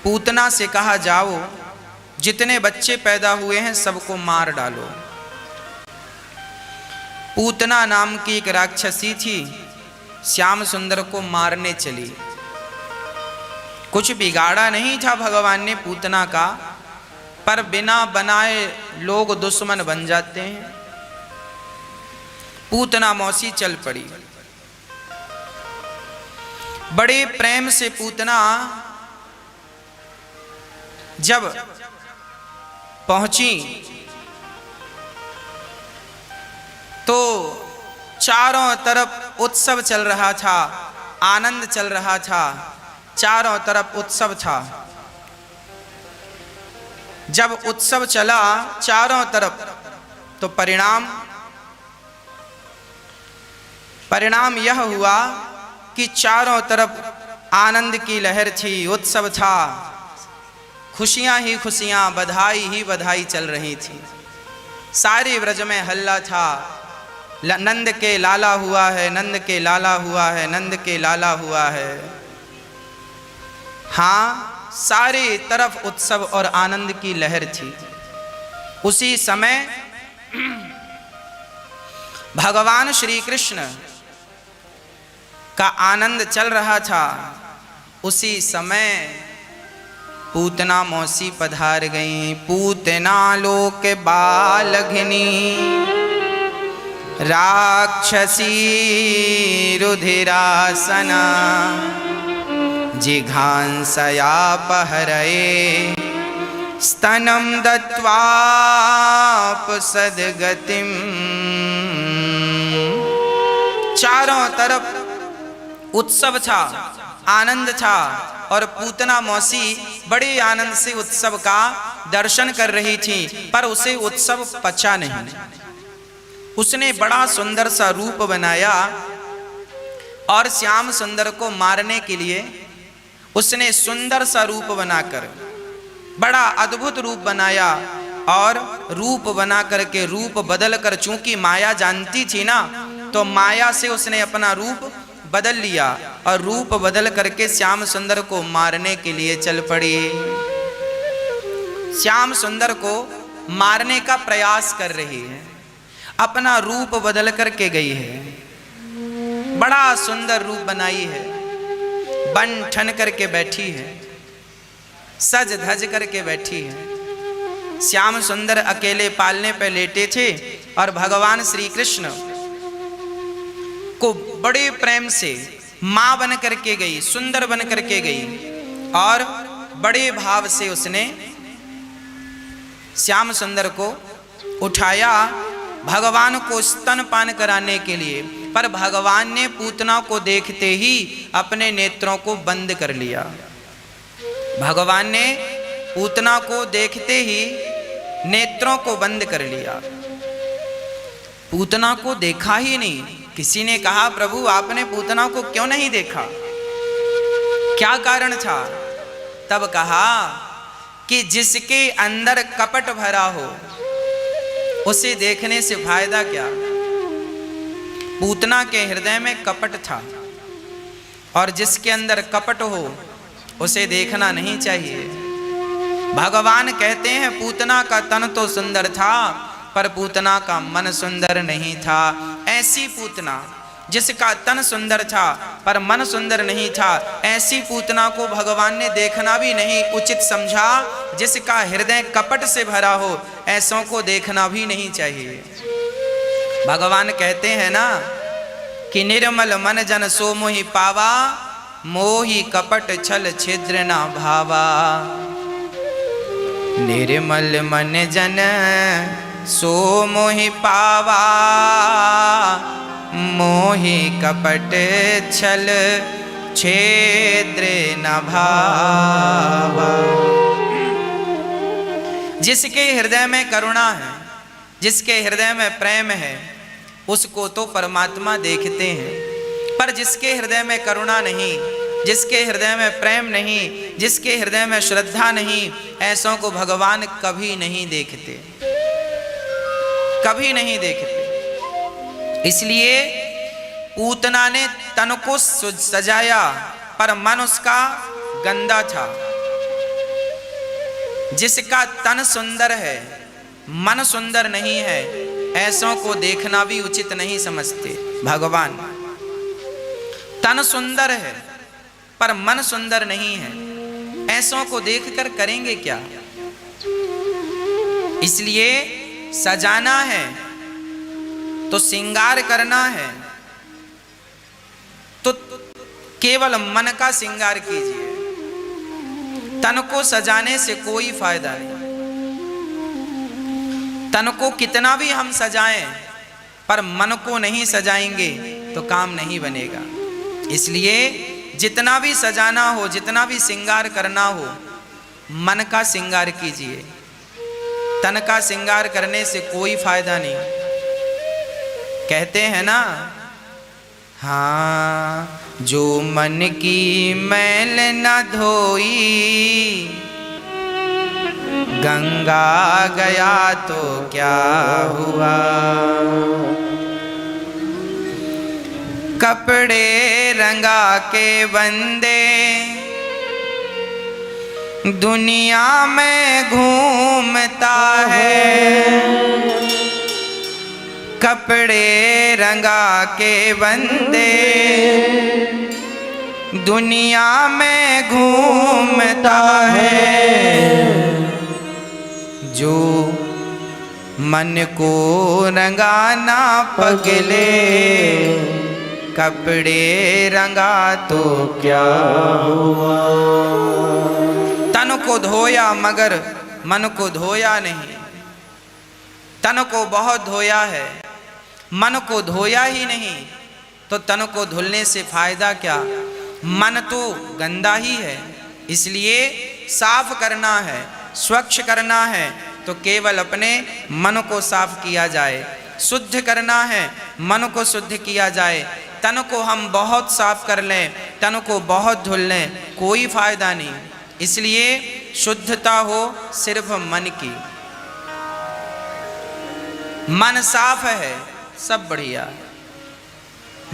पूतना से कहा जाओ जितने बच्चे पैदा हुए हैं सबको मार डालो। पूतना नाम की एक राक्षसी थी, श्याम सुंदर को मारने चली। कुछ बिगाड़ा नहीं था भगवान ने पूतना का, पर बिना बनाए लोग दुश्मन बन जाते हैं। पूतना मौसी चल पड़ी। बड़े प्रेम से पूतना जब पहुंची तो चारों तरफ उत्सव चल रहा था, आनंद चल रहा था, चारों तरफ उत्सव था। जब उत्सव चला चारों तरफ तो परिणाम यह हुआ कि चारों तरफ आनंद की लहर थी, उत्सव था, खुशियां ही खुशियां, बधाई ही बधाई चल रही थी। सारे ब्रज में हल्ला था, नंद के लाला हुआ है, नंद के लाला हुआ है, नंद के लाला हुआ है। हाँ, सारे तरफ उत्सव और आनंद की लहर थी। उसी समय भगवान श्री कृष्ण का आनंद चल रहा था। उसी समय पूतना मौसी पधार गई। पूतना लोक बालघिनी राक्षसी रुधिरासना जिघांसया पहरये स्तनं दत्वापसद्गतिम। चारों तरफ उत्सव था, आनंद था और पूतना मौसी बड़े आनंद से उत्सव का दर्शन कर रही थी, पर उसे उत्सव पचा नहीं। उसने बड़ा सुंदर सा रूप बनाया और श्याम सुंदर को मारने के लिए उसने सुंदर सा रूप बनाकर बड़ा अद्भुत रूप बनाया। और रूप बना करके रूप बदल कर, चूंकि माया जानती थी ना, तो माया से उसने अपना रूप बदल लिया और रूप बदल करके श्याम सुंदर को मारने के लिए चल पड़ी। श्याम सुंदर को मारने का प्रयास कर रही है, अपना रूप बदल करके गई है, बड़ा सुंदर रूप बनाई है, बन ठन करके बैठी है, सज धज करके बैठी है। श्याम सुंदर अकेले पालने पर लेटे थे और भगवान श्री कृष्ण को बड़े प्रेम से मां बन करके गई, सुंदर बन करके गई और बड़े भाव से उसने श्याम सुंदर को उठाया भगवान को स्तनपान कराने के लिए। पर भगवान ने पूतना को देखते ही अपने नेत्रों को बंद कर लिया। भगवान ने पूतना को देखते ही नेत्रों को बंद कर लिया। पूतना को देखा ही नहीं। किसी ने कहा, प्रभु आपने पूतना को क्यों नहीं देखा, क्या कारण था? तब कहा कि जिसके अंदर कपट भरा हो उसे देखने से फायदा क्या। पूतना के हृदय में कपट था और जिसके अंदर कपट हो उसे देखना नहीं चाहिए। भगवान कहते हैं पूतना का तन तो सुंदर था पर पूतना का मन सुंदर नहीं था। ऐसी पूतना जिसका तन सुंदर था पर मन सुंदर नहीं था, ऐसी पूतना को भगवान ने देखना भी नहीं उचित समझा। जिसका हृदय कपट से भरा हो ऐसों को देखना भी नहीं चाहिए। भगवान कहते हैं ना कि निर्मल मन जन सो मोहि पावा, मोहि कपट छल छिद्र ना भावा। निर्मल मन जन सो मोहि पावा, मोहि कपट छल छिद्र न भावा। जिसके हृदय में करुणा है, जिसके हृदय में प्रेम है, उसको तो परमात्मा देखते हैं। पर जिसके हृदय में करुणा नहीं, जिसके हृदय में प्रेम नहीं, जिसके हृदय में श्रद्धा नहीं, ऐसों को भगवान कभी नहीं देखते, कभी नहीं देखते। इसलिए पूतना ने तन को सजाया पर मन उसका गंदा था। जिसका तन सुंदर है मन सुंदर नहीं है, ऐसों को देखना भी उचित नहीं समझते भगवान। तन सुंदर है पर मन सुंदर नहीं है, ऐसों को देखकर करेंगे क्या? इसलिए सजाना है तो श्रृंगार करना है तो केवल मन का श्रृंगार कीजिए। तन को सजाने से कोई फायदा नहीं। तन को कितना भी हम सजाएं पर मन को नहीं सजाएंगे तो काम नहीं बनेगा। इसलिए जितना भी सजाना हो, जितना भी श्रृंगार करना हो, मन का श्रृंगार कीजिए। तन का श्रृंगार करने से कोई फायदा नहीं। कहते हैं ना, हाँ जो मन की मैल न धोई, गंगा गया तो क्या हुआ। कपड़े रंगा के बंदे दुनिया में घूमता है। कपड़े रंगा के बंदे दुनिया में घूमता है। जो मन को रंगाना पगले, कपड़े रंगा तो क्या हुआ। तन को धोया मगर मन को धोया नहीं। तन को बहुत धोया है, मन को धोया ही नहीं, तो तन को धुलने से फायदा क्या? मन तो गंदा ही है। इसलिए साफ करना है, स्वच्छ करना है तो केवल अपने मन को साफ किया जाए। शुद्ध करना है, मन को शुद्ध किया जाए। तन को हम बहुत साफ कर लें, तन को बहुत धुल लें, कोई फायदा नहीं। इसलिए शुद्धता हो सिर्फ मन की। मन साफ है सब बढ़िया।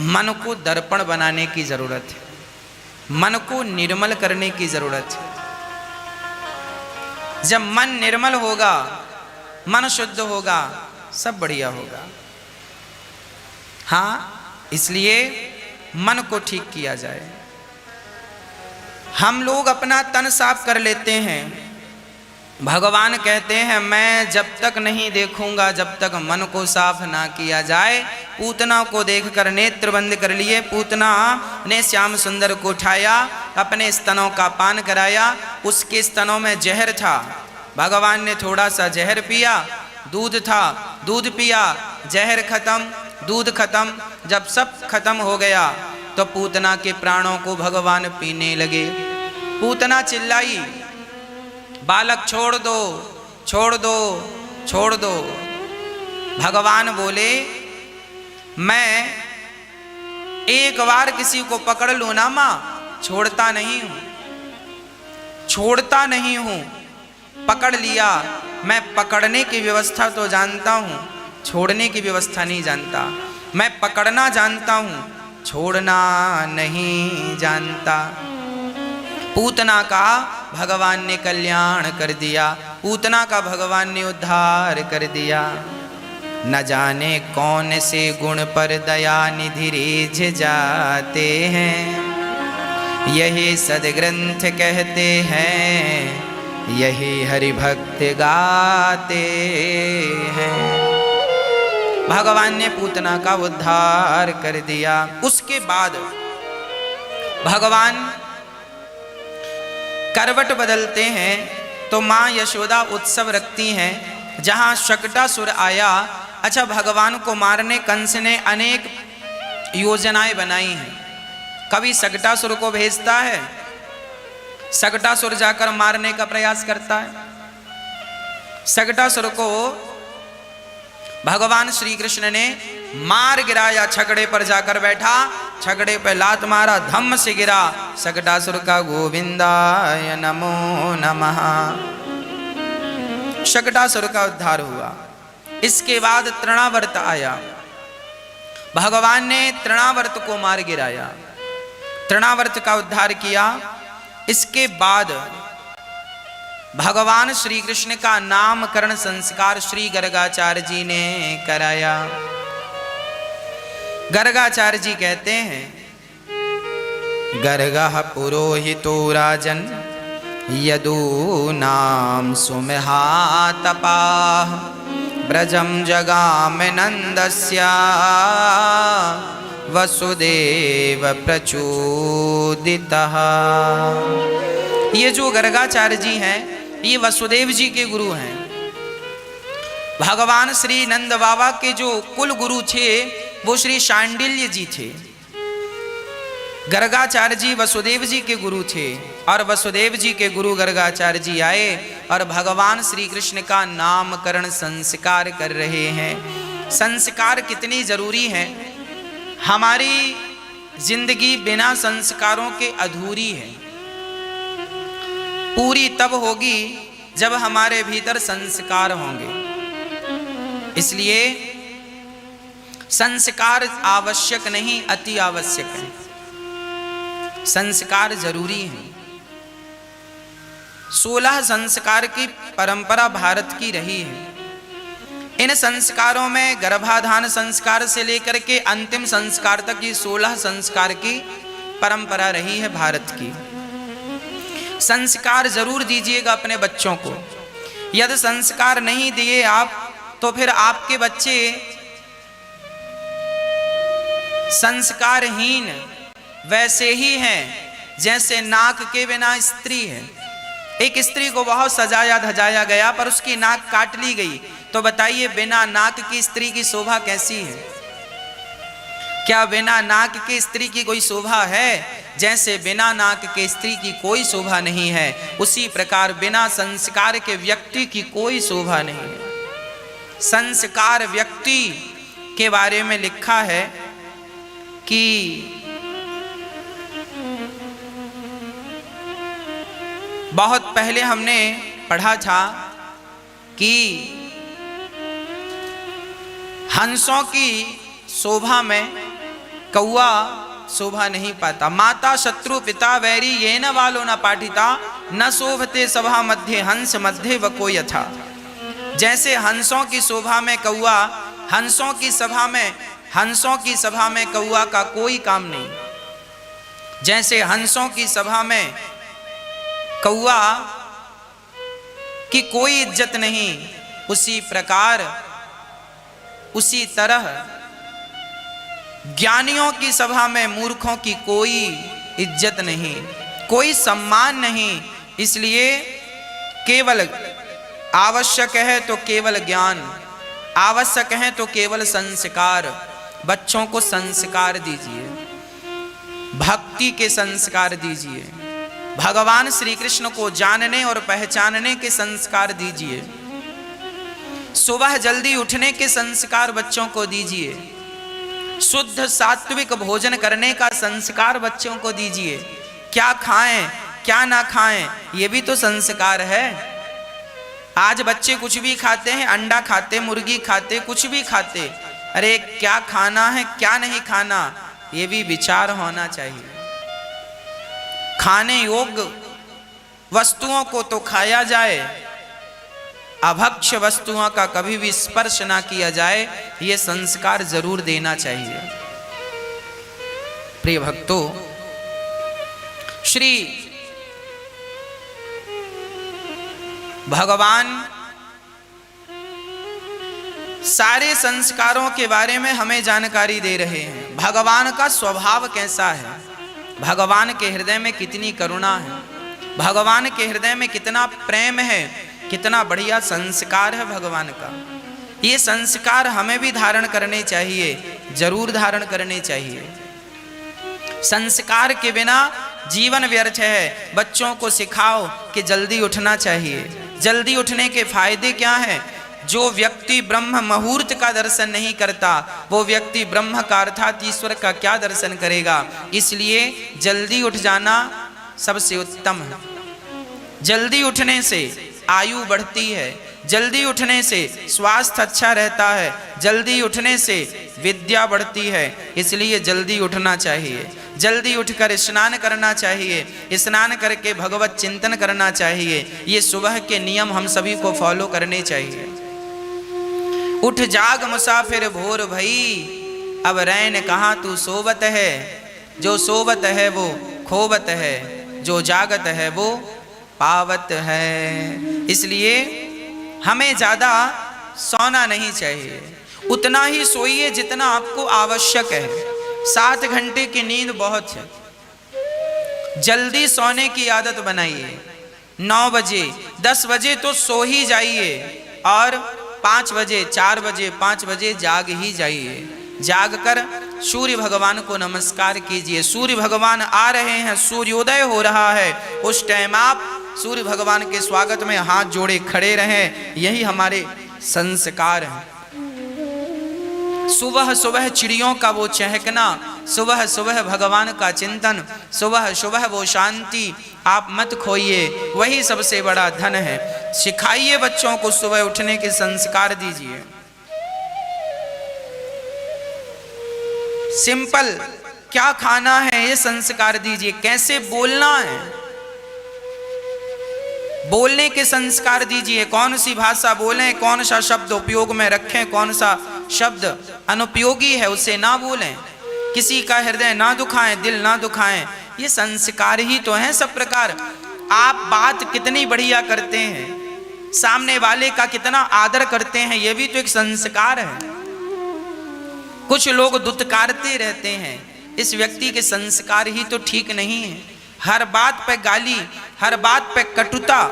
मन को दर्पण बनाने की जरूरत है, मन को निर्मल करने की जरूरत है। जब मन निर्मल होगा, मन शुद्ध होगा, सब बढ़िया होगा। हाँ, इसलिए मन को ठीक किया जाए। हम लोग अपना तन साफ कर लेते हैं। भगवान कहते हैं मैं जब तक नहीं देखूंगा, जब तक मन को साफ ना किया जाए। पूतना को देखकर नेत्र बंद कर लिए। पूतना ने श्याम सुंदर को उठाया, अपने स्तनों का पान कराया। उसके स्तनों में जहर था, भगवान ने थोड़ा सा जहर पिया। दूध था, दूध पिया, जहर खत्म, दूध खत्म। जब सब खत्म हो गया तो पूतना के प्राणों को भगवान पीने लगे। पूतना चिल्लाई, बालक छोड़ दो, छोड़ दो, छोड़ दो। भगवान बोले मैं एक बार किसी को पकड़ लूं ना मां, छोड़ता नहीं हूं, छोड़ता नहीं हूं। पकड़ लिया, मैं पकड़ने की व्यवस्था तो जानता हूं, छोड़ने की व्यवस्था नहीं जानता। मैं पकड़ना जानता हूं, छोड़ना नहीं जानता। पूतना का भगवान ने कल्याण कर दिया, पूतना का भगवान ने उद्धार कर दिया। न जाने कौन से गुण पर दया निधि रीझ जाते हैं। यही सदग्रंथ कहते हैं, यही हरि भक्त गाते हैं। भगवान ने पूतना का उद्धार कर दिया। उसके बाद भगवान करवट बदलते हैं तो माँ यशोदा उत्सव रखती हैं। जहाँ शकटासुर आया, अच्छा भगवान को मारने कंस ने अनेक योजनाएं बनाई हैं। कभी शकटासुर को भेजता है, शकटासुर जाकर मारने का प्रयास करता है। शकटासुर को भगवान श्री कृष्ण ने मार गिराया, छकड़े पर जाकर बैठा, छकड़े पर लात मारा, धम्म से गिरा। शकटासुर का गोविंदाय नमो नमः। शकटासुर का उद्धार हुआ। इसके बाद तृणावर्त आया, भगवान ने तृणावर्त को मार गिराया, तृणावर्त का उद्धार किया। इसके बाद भगवान श्री कृष्ण का नामकरण संस्कार श्री गर्गाचार्य जी ने कराया। गर्गाचार्य जी कहते हैं, गर्गः पुरोहितो राजन यदूनां सुमहातपाः ब्रजं जगाम नन्दस्य वसुदेव प्रचोदितः। ये जो गर्गाचार्य जी हैं, ये वसुदेव जी के गुरु हैं। भगवान श्री नंद बाबा के जो कुल गुरु थे वो श्री शांडिल्य जी थे। गर्गाचार्य जी वसुदेव जी के गुरु थे और वसुदेव जी के गुरु गर्गाचार्य जी आए और भगवान श्री कृष्ण का नामकरण संस्कार कर रहे हैं। संस्कार कितनी जरूरी है। हमारी जिंदगी बिना संस्कारों के अधूरी है। पूरी तब होगी जब हमारे भीतर संस्कार होंगे। इसलिए संस्कार आवश्यक नहीं, अति आवश्यक है। संस्कार जरूरी है। 16 संस्कार की परंपरा भारत की रही है। इन संस्कारों में गर्भाधान संस्कार से लेकर के अंतिम संस्कार तक ये 16 संस्कार की परंपरा रही है भारत की। संस्कार जरूर दीजिएगा अपने बच्चों को। यदि संस्कार नहीं दिए आप तो फिर आपके बच्चे संस्कारहीन वैसे ही हैं जैसे नाक के बिना स्त्री है। एक स्त्री को बहुत सजाया धजाया गया पर उसकी नाक काट ली गई, तो बताइए बिना नाक की स्त्री की शोभा कैसी है? क्या बिना नाक की स्त्री की कोई शोभा है? जैसे बिना नाक के स्त्री की कोई शोभा नहीं है, उसी प्रकार बिना संस्कार के व्यक्ति की कोई शोभा नहीं है। संस्कार व्यक्ति के बारे में लिखा है कि बहुत पहले हमने पढ़ा था कि हंसों की शोभा में कौआ शोभा नहीं पाता। माता शत्रु पिता वैरी ये न वालो न पाठिता, न शोभते सभा मध्य हंस मध्य व को यथा। जैसे हंसों की शोभा में कौआ, हंसों की सभा में कौआ का कोई काम नहीं। जैसे हंसों की सभा में कौआ की कोई इज्जत नहीं, उसी प्रकार उसी तरह ज्ञानियों की सभा में मूर्खों की कोई इज्जत नहीं, कोई सम्मान नहीं। इसलिए केवल आवश्यक है तो केवल ज्ञान, आवश्यक है तो केवल संस्कार। बच्चों को संस्कार दीजिए, भक्ति के संस्कार दीजिए, भगवान श्री कृष्ण को जानने और पहचानने के संस्कार दीजिए, सुबह जल्दी उठने के संस्कार बच्चों को दीजिए, शुद्ध सात्विक भोजन करने का संस्कार बच्चों को दीजिए। क्या खाएं क्या ना खाएं ये भी तो संस्कार है। आज बच्चे कुछ भी खाते हैं, अंडा खाते, मुर्गी खाते, कुछ भी खाते। अरे क्या खाना है क्या नहीं खाना ये भी विचार होना चाहिए। खाने योग्य वस्तुओं को तो खाया जाए, अभक्ष्य वस्तुओं का कभी भी स्पर्श ना किया जाए, ये संस्कार जरूर देना चाहिए। प्रिय भक्तों, श्री भगवान सारे संस्कारों के बारे में हमें जानकारी दे रहे हैं। भगवान का स्वभाव कैसा है, भगवान के हृदय में कितनी करुणा है, भगवान के हृदय में कितना प्रेम है, कितना बढ़िया संस्कार है भगवान का। ये संस्कार हमें भी धारण करने चाहिए, जरूर धारण करने चाहिए। संस्कार के बिना जीवन व्यर्थ है। बच्चों को सिखाओ कि जल्दी उठना चाहिए। जल्दी उठने के फायदे क्या हैं? जो व्यक्ति ब्रह्म मुहूर्त का दर्शन नहीं करता, वो व्यक्ति ब्रह्म का अर्थात ईश्वर का क्या दर्शन करेगा। इसलिए जल्दी उठ जाना सबसे उत्तम है। जल्दी उठने से आयु बढ़ती है, जल्दी उठने से स्वास्थ्य अच्छा रहता है, जल्दी उठने से विद्या बढ़ती है। इसलिए जल्दी उठना चाहिए। जल्दी उठकर स्नान करना चाहिए, स्नान करके भगवत चिंतन करना चाहिए। ये सुबह के नियम हम सभी को फॉलो करने चाहिए। उठ जाग मुसाफिर भोर भई, अब रैन कहाँ तू सोवत है। जो सोवत है वो खोवत है, जो जागत है वो पावत है। इसलिए हमें ज़्यादा सोना नहीं चाहिए, उतना ही सोइए जितना आपको आवश्यक है। 7 घंटे की नींद बहुत है। जल्दी सोने की आदत बनाइए। 9 बजे 10 बजे तो सो ही जाइए और 5 बजे 4 बजे 5 बजे जाग ही जाइए। जागकर सूर्य भगवान को नमस्कार कीजिए। सूर्य भगवान आ रहे हैं, सूर्योदय हो रहा है, उस टाइम आप सूर्य भगवान के स्वागत में हाथ जोड़े खड़े रहें। यही हमारे संस्कार हैं। सुबह सुबह चिड़ियों का वो चहकना, सुबह सुबह भगवान का चिंतन, सुबह सुबह वो शांति आप मत खोइए, वही सबसे बड़ा धन है। सिखाइए बच्चों को सुबह उठने के संस्कार दीजिए। सिंपल क्या खाना है ये संस्कार दीजिए। कैसे बोलना है, बोलने के संस्कार दीजिए। कौन सी भाषा बोलें, कौन सा शब्द उपयोग में रखें, कौन सा शब्द अनुपयोगी है उसे ना बोलें। किसी का हृदय ना दुखाएं, दिल ना दुखाएं, ये संस्कार ही तो हैं सब प्रकार। आप बात कितनी बढ़िया करते हैं, सामने वाले का कितना आदर करते हैं, ये भी तो एक संस्कार है। कुछ लोग दुत्कारते रहते हैं, इस व्यक्ति के संस्कार ही तो ठीक नहीं है। हर बात पे गाली, हर बात पे कटुता,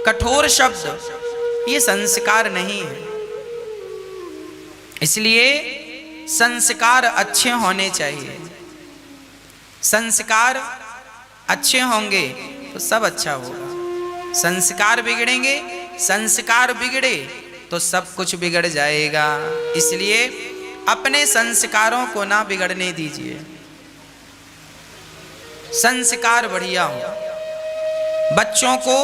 कठोर शब्द, ये संस्कार नहीं है। इसलिए संस्कार अच्छे होने चाहिए। संस्कार अच्छे होंगे तो सब अच्छा होगा। संस्कार बिगड़ेंगे, संस्कार बिगड़े तो सब कुछ बिगड़ जाएगा। इसलिए अपने संस्कारों को ना बिगड़ने दीजिए। संस्कार बढ़िया हो। बच्चों को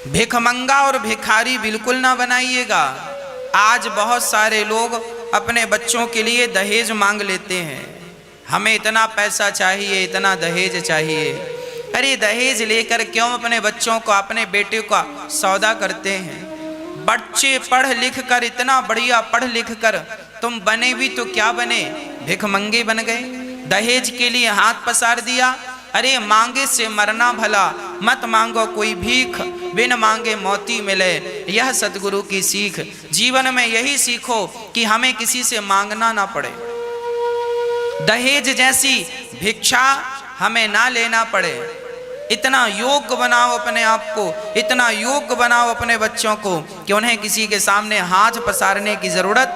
भिखमंगा और भिखारी बिल्कुल ना बनाइएगा। आज बहुत सारे लोग अपने बच्चों के लिए दहेज मांग लेते हैं। हमें इतना पैसा चाहिए, इतना दहेज चाहिए। अरे दहेज लेकर क्यों अपने बच्चों को, अपने बेटे का सौदा करते हैं। बच्चे पढ़ लिख कर, इतना बढ़िया पढ़ लिख कर तुम बने भी तो क्या बने, भिखमंगे बन गए। दहेज के लिए हाथ पसार दिया। अरे मांगे से मरना भला, मत मांगो कोई भीख, बिन मांगे मोती मिले, यह सतगुरु की सीख। जीवन में यही सीखो कि हमें किसी से मांगना ना पड़े। दहेज जैसी भिक्षा हमें ना लेना पड़े। इतना योग्य बनाओ अपने आप को, इतना योग्य बनाओ अपने बच्चों को कि उन्हें किसी के सामने हाथ पसारने की जरूरत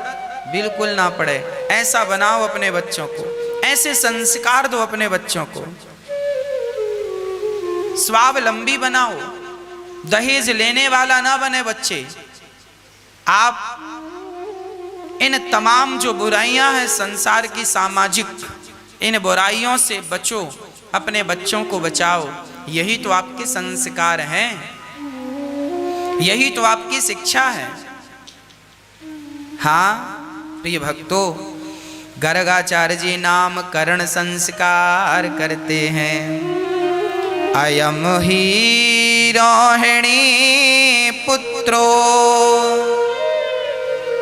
बिल्कुल ना पड़े। ऐसा बनाओ अपने बच्चों को, ऐसे संस्कार दो अपने बच्चों को। स्वावलंबी बनाओ, दहेज लेने वाला ना बने बच्चे। आप इन तमाम जो बुराइयां हैं संसार की सामाजिक, इन बुराइयों से बचो, अपने बच्चों को बचाओ। यही तो आपके संस्कार हैं, यही तो आपकी शिक्षा है। हाँ प्रिय भक्तों, गर्गाचार्य जी नामकरण संस्कार करते हैं। अयम ही रोहिणी पुत्रो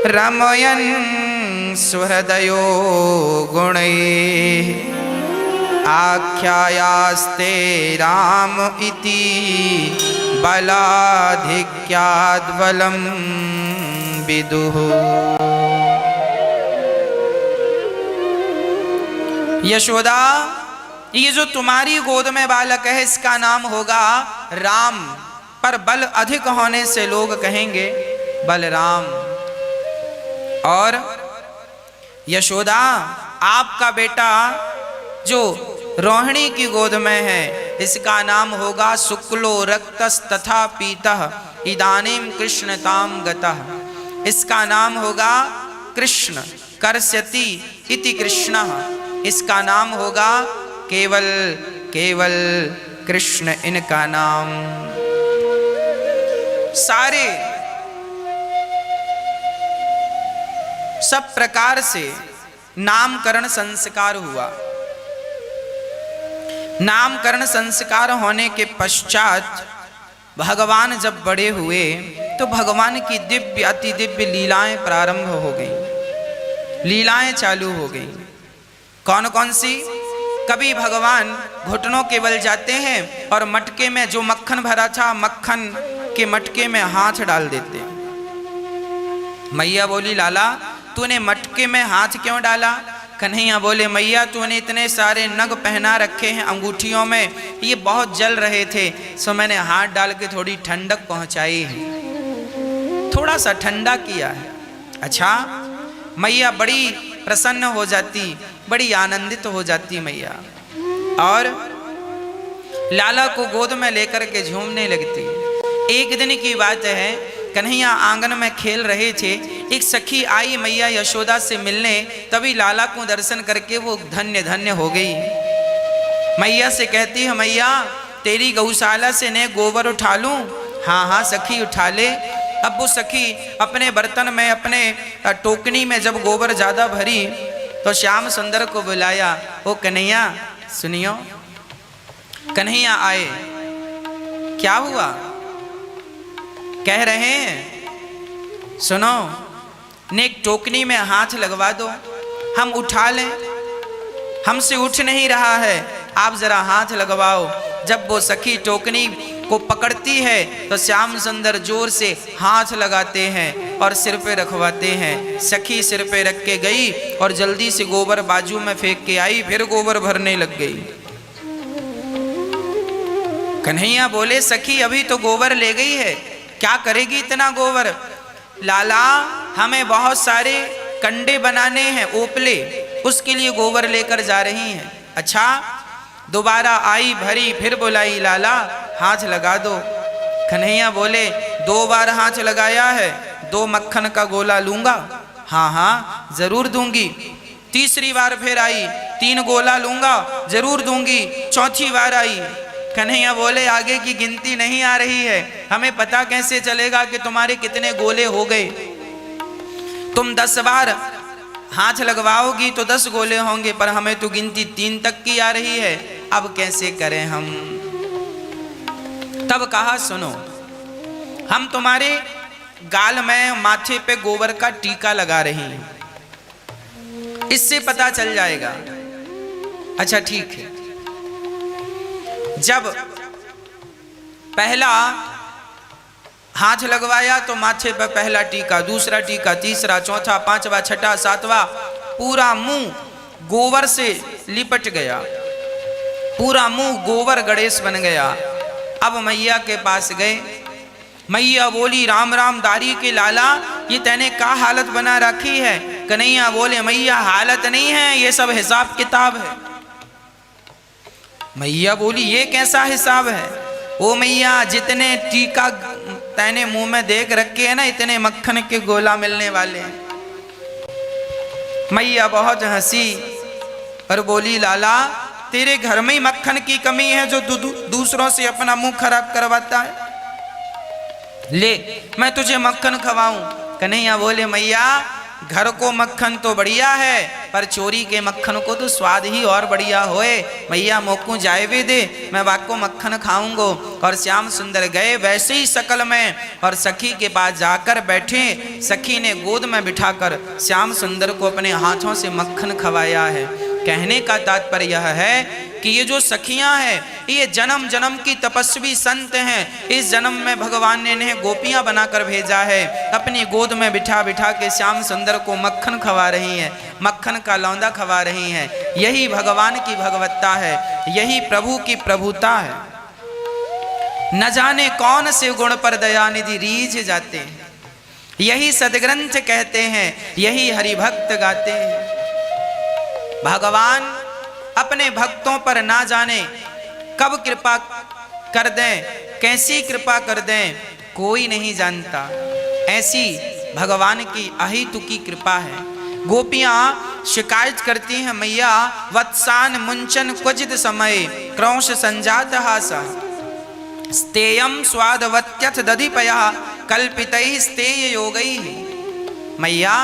रमयन् सुहृदयो गुणैः आख्यायास्ते राम इति बलाधिक्याद् बलं विदुः। यशोदा, ये जो तुम्हारी गोद में बालक है इसका नाम होगा राम, पर बल अधिक होने से लोग कहेंगे बलराम। और यशोदा, आपका बेटा जो रोहिणी की गोद में है इसका नाम होगा शुक्लो रक्तस् तथा पीतः इदानीं कृष्णताम गतः। इसका नाम होगा कृष्ण, कर्ष्यति इति कृष्णः। इसका नाम होगा केवल केवल कृष्ण, इनका नाम। सारे सब प्रकार से नामकरण संस्कार हुआ। नामकरण संस्कार होने के पश्चात भगवान जब बड़े हुए तो भगवान की दिव्य अति दिव्य लीलाएं प्रारंभ हो गई, लीलाएं चालू हो गई। कौन कौन सी? कभी भगवान घुटनों के बल जाते हैं और मटके में जो मक्खन भरा था, मक्खन के मटके में हाथ डाल देते। मैया बोली, लाला तूने मटके में हाथ क्यों डाला? कन्हैया बोले, मैया तूने इतने सारे नग पहना रखे हैं अंगूठियों में, ये बहुत जल रहे थे, सो मैंने हाथ डाल के थोड़ी ठंडक पहुंचाई है, थोड़ा सा ठंडा किया है। अच्छा, मैया बड़ी प्रसन्न हो जाती, बड़ी आनंदित हो जाती मैया, और लाला को गोद में लेकर के झूमने लगती। एक दिन की बात है, कन्हैया आंगन में खेल रहे थे, एक सखी आई मैया यशोदा से मिलने, तभी लाला को दर्शन करके वो धन्य धन्य हो गई। मैया से कहती है, मैया तेरी गौशाला से ने गोबर उठा लूं? हाँ हाँ सखी उठा ले। अब वो सखी अपने बर्तन में, अपने टोकनी में जब गोबर ज्यादा भरी तो श्याम सुंदर को बुलाया, ओ कन्हैया सुनियो। कन्हैया आए, क्या हुआ? कह रहे हैं सुनो, नेक टोकनी में हाथ लगवा दो, हम उठा लें, हमसे उठ नहीं रहा है, आप जरा हाथ लगवाओ। जब वो सखी टोकनी को पकड़ती है तो श्याम सुंदर जोर से हाथ लगाते हैं और सिर पे रखवाते हैं। सखी सिर पे रख के गई और जल्दी से गोबर बाजू में फेंक के आई, फिर गोबर भरने लग गई। कन्हैया बोले, सखी अभी तो गोबर ले गई है, क्या करेगी इतना गोबर? लाला हमें बहुत सारे कंडे बनाने हैं, ओपले, उसके लिए गोबर लेकर जा रही हैं। अच्छा, दोबारा आई, भरी, फिर बुलाई, लाला हाथ लगा दो। कन्हैया बोले, 2 बार हाथ लगाया है, 2 मक्खन का गोला लूंगा? हाँ हाँ जरूर दूंगी। तीसरी बार फिर आई, 3 गोला लूंगा, जरूर दूंगी। चौथी बार आई, कन्हैया बोले, आगे की गिनती नहीं आ रही है, हमें पता कैसे चलेगा कि तुम्हारे कितने गोले हो गए? तुम 10 बार हाथ लगवाओगी तो 10 गोले होंगे, पर हमें तो गिनती 3 तक की आ रही है, अब कैसे करें हम? तब कहा, सुनो, हम तुम्हारे गाल में, माथे पे गोबर का टीका लगा रही हैं, इससे पता चल जाएगा। अच्छा ठीक है। जब पहला हाथ लगवाया तो माथे पर पहला टीका, दूसरा टीका, तीसरा, चौथा, 5वां, 6वां, 7वां, पूरा मुंह गोबर से लिपट गया, पूरा मुंह गोबर गणेश बन गया। अब मैया के पास गए, मैया बोली, राम राम दारी के लाला, ये तैने का हालत बना रखी है? कन्हैया बोले, मैया हालत नहीं है, ये सब हिसाब किताब है। मैया बोली, ये कैसा हिसाब है? ओ मैया, जितने टीका तैने मुंह में देख रखे है ना, इतने मक्खन के गोला मिलने वाले हैं। मैया बहुत हंसी और बोली, लाला तेरे घर में ही मक्खन की कमी है जो दूसरों से अपना मुंह खराब करवाता है, ले मैं तुझे मक्खन खवाऊं। कन्हैया बोले, मैया घर को मक्खन तो बढ़िया है, पर चोरी के मक्खन को तो स्वाद ही और बढ़िया होए। मैया मोकू जाए वे दे, मैं वाको मक्खन खाऊंगो। और श्याम सुंदर गए वैसे ही शकल में और सखी के पास जाकर बैठे। सखी ने गोद में बिठाकर श्याम सुंदर को अपने हाथों से मक्खन खवाया है। कहने का तात्पर्य यह है कि ये जो सखियां हैं, ये जन्म जन्म की तपस्वी संत हैं। इस जन्म में भगवान ने इन्हें गोपियां बनाकर भेजा है। अपनी गोद में बिठा बिठा के श्याम सुंदर को मक्खन खवा रही हैं, मक्खन का लौंदा खवा रही हैं। यही भगवान की भगवत्ता है, यही प्रभु की प्रभुता है। न जाने कौन से गुण पर दयानिधि रीझ जाते हैं, यही सदग्रंथ कहते हैं, यही हरिभक्त गाते हैं। भगवान अपने भक्तों पर ना जाने कब कृपा कर दें, कैसी कृपा कर दें, कोई नहीं जानता। ऐसी भगवान की अहेतुकी कृपा है। गोपियां शिकायत करती हैं, मैया वत्सान मुंचन क्वचित समय क्रौश संजात हासा स्तेयम स्वादवत्यथ दधिपया कल्पितैः स्तेय योगैः। मैया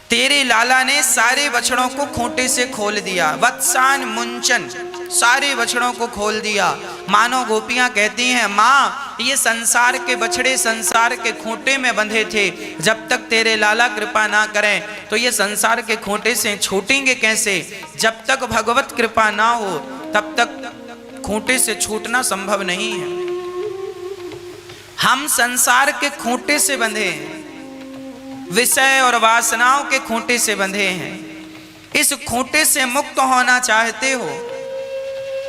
तेरे लाला ने सारे बछड़ों को खूंटे से खोल दिया। वत्सान मुंचन, सारे बछड़ों को खोल दिया। मानो गोपियां कहती हैं, माँ ये संसार के बछड़े संसार के खूंटे में बंधे थे, जब तक तेरे लाला कृपा ना करें तो ये संसार के खूंटे से छूटेंगे कैसे। जब तक भगवत कृपा ना हो तब तक खूंटे से छूटना संभव नहीं है। हम संसार के खूंटे से बंधे हैं, विषय और वासनाओं के खूंटे से बंधे हैं। इस खूंटे से मुक्त होना चाहते हो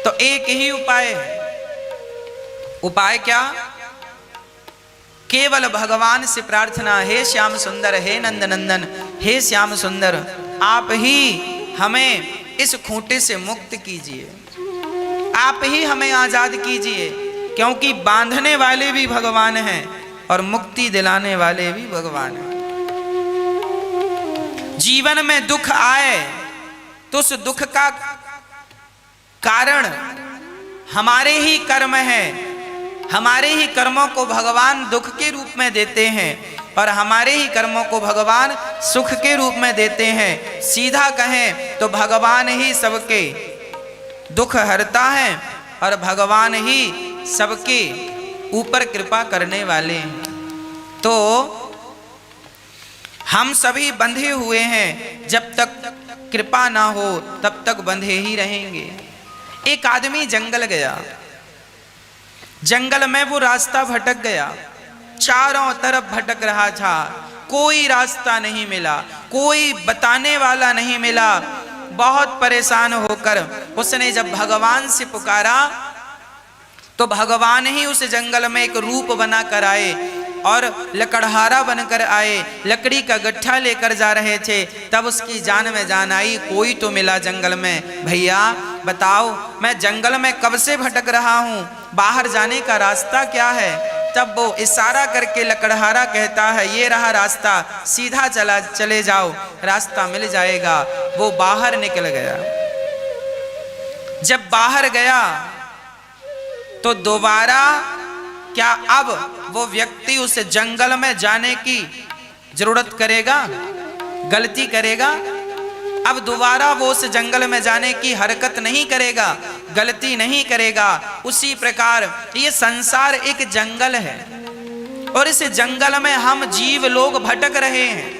तो एक ही उपाय है। उपाय क्या? केवल भगवान से प्रार्थना, हे श्याम सुंदर, हे नंद नंदन, हे श्याम सुंदर, आप ही हमें इस खूंटे से मुक्त कीजिए, आप ही हमें आजाद कीजिए, क्योंकि बांधने वाले भी भगवान हैं और मुक्ति दिलाने वाले भी भगवान हैं। जीवन में दुख आए तो उस दुख का कारण हमारे ही कर्म है। हमारे ही कर्मों को भगवान दुख के रूप में देते हैं और हमारे ही कर्मों को भगवान सुख के रूप में देते हैं। सीधा कहें तो भगवान ही सबके दुख हरता है और भगवान ही सबके ऊपर कृपा करने वाले हैं। तो हम सभी बंधे हुए हैं, जब तक कृपा ना हो तब तक बंधे ही रहेंगे। एक आदमी जंगल गया, जंगल में वो रास्ता भटक गया, चारों तरफ भटक रहा था, कोई रास्ता नहीं मिला, कोई बताने वाला नहीं मिला। बहुत परेशान होकर उसने जब भगवान से पुकारा तो भगवान ही उस जंगल में एक रूप बना कर आए और लकड़हारा बनकर आए, लकड़ी का गट्ठा लेकर जा रहे थे। तब उसकी जान में जान आई, कोई तो मिला जंगल में। भैया बताओ, मैं जंगल में कब से भटक रहा हूँ, बाहर जाने का रास्ता क्या है? तब वो इशारा करके लकड़हारा कहता है, ये रहा रास्ता, सीधा चले जाओ, रास्ता मिल जाएगा। वो बाहर निकल गया। जब बाहर गया तो दोबारा क्या अब वो व्यक्ति उस जंगल में जाने की जरूरत करेगा, गलती करेगा? अब दोबारा वो उस जंगल में जाने की हरकत नहीं करेगा, गलती नहीं करेगा। उसी प्रकार ये संसार एक जंगल है और इस जंगल में हम जीव लोग भटक रहे हैं,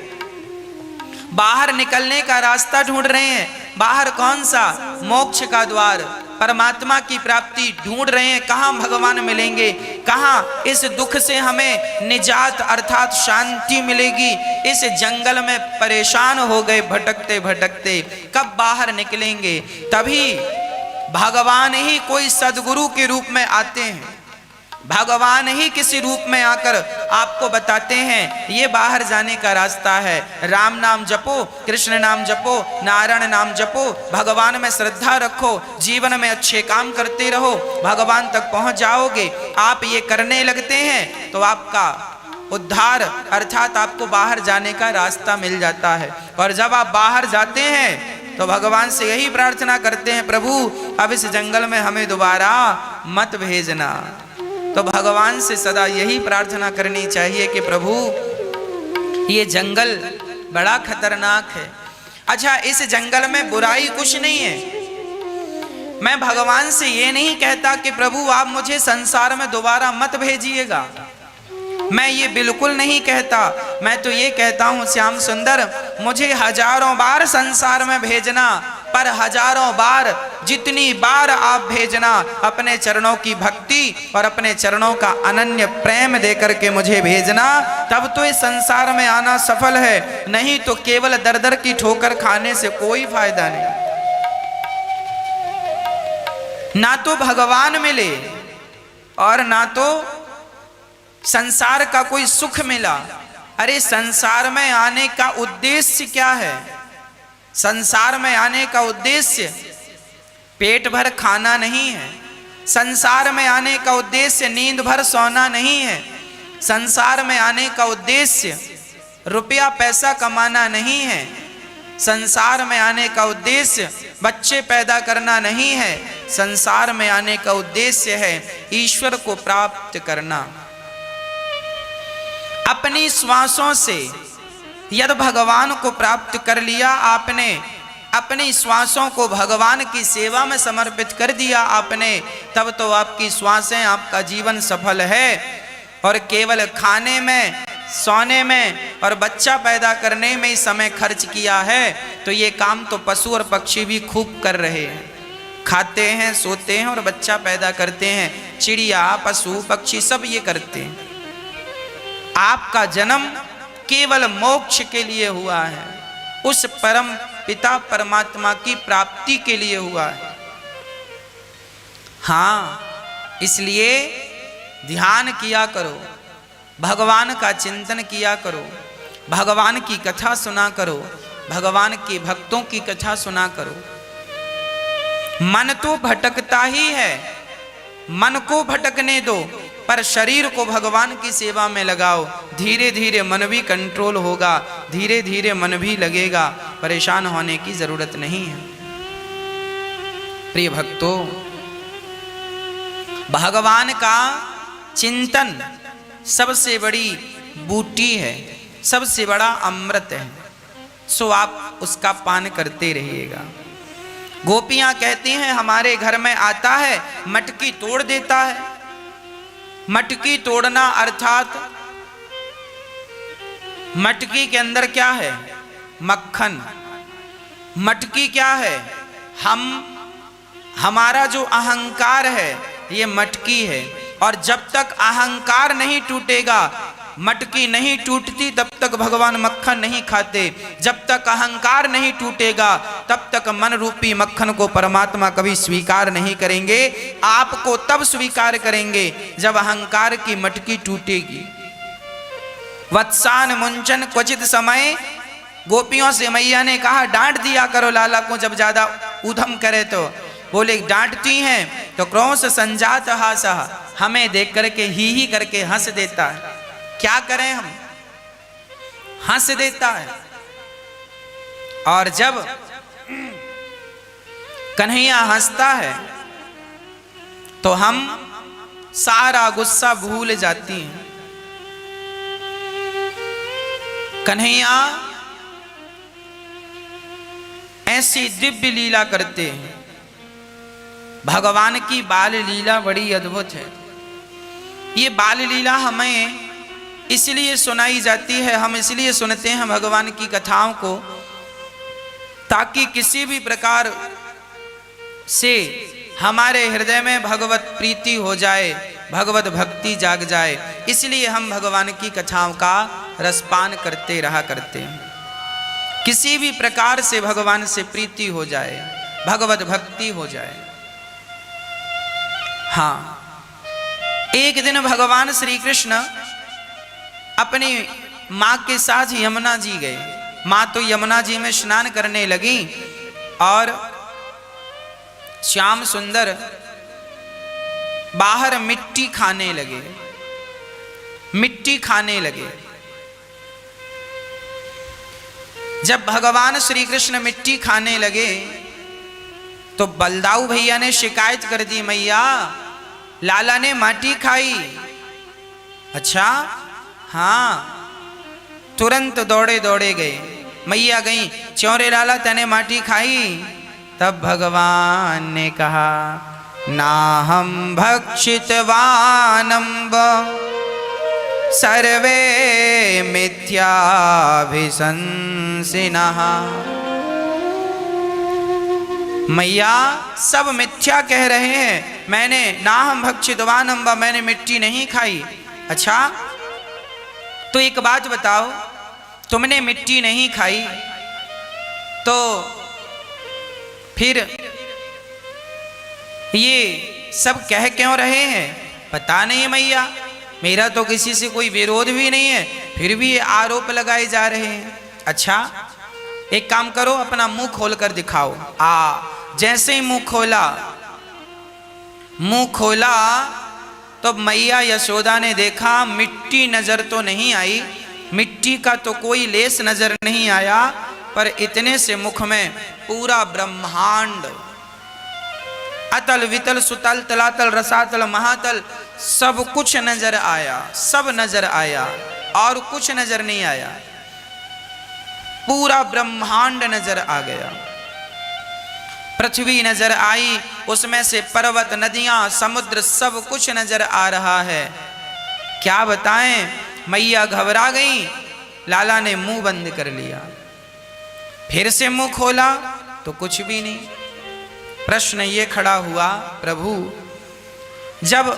बाहर निकलने का रास्ता ढूंढ रहे हैं। बाहर कौन सा? मोक्ष का द्वार, परमात्मा की प्राप्ति ढूंढ रहे हैं। कहाँ भगवान मिलेंगे, कहाँ इस दुख से हमें निजात अर्थात शांति मिलेगी। इस जंगल में परेशान हो गए भटकते भटकते, कब बाहर निकलेंगे? तभी भगवान ही कोई सदगुरु के रूप में आते हैं, भगवान ही किसी रूप में आकर आपको बताते हैं ये बाहर जाने का रास्ता है। राम नाम जपो, कृष्ण नाम जपो, नारायण नाम जपो, भगवान में श्रद्धा रखो, जीवन में अच्छे काम करते रहो, भगवान तक पहुंच जाओगे। आप ये करने लगते हैं तो आपका उद्धार अर्थात आपको बाहर जाने का रास्ता मिल जाता है। और जब आप बाहर जाते हैं तो भगवान से यही प्रार्थना करते हैं, प्रभु अब इस जंगल में हमें दोबारा मत भेजना। तो भगवान से सदा यही प्रार्थना करनी चाहिए कि प्रभु ये जंगल बड़ा खतरनाक है। अच्छा, इस जंगल में बुराई कुछ नहीं है। मैं भगवान से ये नहीं कहता कि प्रभु आप मुझे संसार में दोबारा मत भेजिएगा, मैं ये बिल्कुल नहीं कहता। मैं तो ये कहता हूँ श्याम सुंदर मुझे हजारों बार संसार में भेजना, पर हजारों बार जितनी बार आप भेजना अपने चरणों की भक्ति और अपने चरणों का अनन्य प्रेम देकर के मुझे भेजना, तब तो इस संसार में आना सफल है। नहीं तो केवल दर दर की ठोकर खाने से कोई फायदा नहीं। ना तो भगवान मिले और ना तो संसार का कोई सुख मिला। अरे संसार में आने का उद्देश्य क्या है? संसार में आने का उद्देश्य पेट भर खाना नहीं है, संसार में आने का उद्देश्य नींद भर सोना नहीं है, संसार में आने का उद्देश्य रुपया पैसा कमाना नहीं है, संसार में आने का उद्देश्य बच्चे पैदा करना नहीं है, संसार में आने का उद्देश्य है ईश्वर को प्राप्त करना। अपनी श्वासों से यदि भगवान को प्राप्त कर लिया आपने, अपनी श्वासों को भगवान की सेवा में समर्पित कर दिया आपने, तब तो आपकी श्वासें, आपका जीवन सफल है। और केवल खाने में, सोने में और बच्चा पैदा करने में ही समय खर्च किया है, तो ये काम तो पशु और पक्षी भी खूब कर रहे हैं। खाते हैं, सोते हैं और बच्चा पैदा करते हैं। चिड़िया, पशु, पक्षी सब ये करते हैं। आपका जन्म केवल मोक्ष के लिए हुआ है, उस परम पिता परमात्मा की प्राप्ति के लिए हुआ है। हाँ, इसलिए ध्यान किया करो, भगवान का चिंतन किया करो, भगवान की कथा सुना करो, भगवान के भक्तों की कथा सुना करो। मन तो भटकता ही है, मन को भटकने दो, पर शरीर को भगवान की सेवा में लगाओ। धीरे धीरे मन भी कंट्रोल होगा, धीरे धीरे मन भी लगेगा, परेशान होने की जरूरत नहीं है। प्रिय भक्तों, भगवान का चिंतन सबसे बड़ी बूटी है, सबसे बड़ा अमृत है। सो आप उसका पान करते रहिएगा। गोपियां कहती हैं हमारे घर में आता है, मटकी तोड़ देता है। मटकी तोड़ना अर्थात मटकी के अंदर क्या है? मक्खन। मटकी क्या है? हमारा जो अहंकार है ये मटकी है। और जब तक अहंकार नहीं टूटेगा, मटकी नहीं टूटती, तब तक भगवान मक्खन नहीं खाते। जब तक अहंकार नहीं टूटेगा, तब तक मन रूपी मक्खन को परमात्मा कभी स्वीकार नहीं करेंगे। आपको तब स्वीकार करेंगे जब अहंकार की मटकी टूटेगी। वत्सान मुंचन क्वचित समय, गोपियों से मैया ने कहा डांट दिया करो लाला को जब ज्यादा उधम करे तो। बोले डांटती हैं तो क्रोध संजात हासा, हमें देख करके ही करके हंस देता है। क्या करें हम, हंस देता है। और जब कन्हैया हंसता है तो हम सारा गुस्सा भूल जाती हैं। कन्हैया ऐसी दिव्य लीला करते हैं। भगवान की बाल लीला बड़ी अद्भुत है। ये बाल लीला हमें इसलिए सुनाई जाती है, हम इसलिए सुनते हैं भगवान की कथाओं को, ताकि किसी भी प्रकार से हमारे हृदय में भगवत प्रीति हो जाए, भगवत भक्ति जाग जाए। इसलिए हम भगवान की कथाओं का रसपान करते रहा करते हैं। किसी भी प्रकार से भगवान से प्रीति हो जाए, भगवत भक्ति हो जाए। हाँ, एक दिन भगवान श्री कृष्ण अपनी माँ के साथ यमुना जी गए। माँ तो यमुना जी में स्नान करने लगी और श्याम सुंदर बाहर मिट्टी खाने लगे, मिट्टी खाने लगे। जब भगवान श्री कृष्ण मिट्टी खाने लगे तो बलदाऊ भैया ने शिकायत कर दी, मैया लाला ने माटी खाई। अच्छा, हाँ। तुरंत दौड़े दौड़े गए, मैया गई, चौरे लाला तने माटी खाई। तब भगवान ने कहा ना हम भक्षितवानम्ब सर्वे मिथ्याभिशंसिनः। मैया सब मिथ्या कह रहे हैं, मैंने ना हम भक्षितवानम्ब, मैंने मिट्टी नहीं खाई। अच्छा, तो एक बात बताओ, तुमने मिट्टी नहीं खाई तो फिर ये सब कह क्यों रहे हैं? पता नहीं मैया, मेरा तो किसी से कोई विरोध भी नहीं है, फिर भी ये आरोप लगाए जा रहे हैं। अच्छा, एक काम करो, अपना मुंह खोलकर दिखाओ। जैसे ही मुंह खोला तो मैया यशोदा ने देखा मिट्टी नजर तो नहीं आई, मिट्टी का तो कोई लेस नजर नहीं आया, पर इतने से मुख में पूरा ब्रह्मांड, अतल वितल सुतल तलातल रसातल महातल सब कुछ नजर आया, सब नजर आया और कुछ नजर नहीं आया। पूरा ब्रह्मांड नजर आ गया। पृथ्वी नजर आई, उसमें से पर्वत, नदियां, समुद्र सब कुछ नजर आ रहा है। क्या बताएं, मैया घबरा गई। लाला ने मुंह बंद कर लिया, फिर से मुंह खोला तो कुछ भी नहीं। प्रश्न ये खड़ा हुआ, प्रभु जब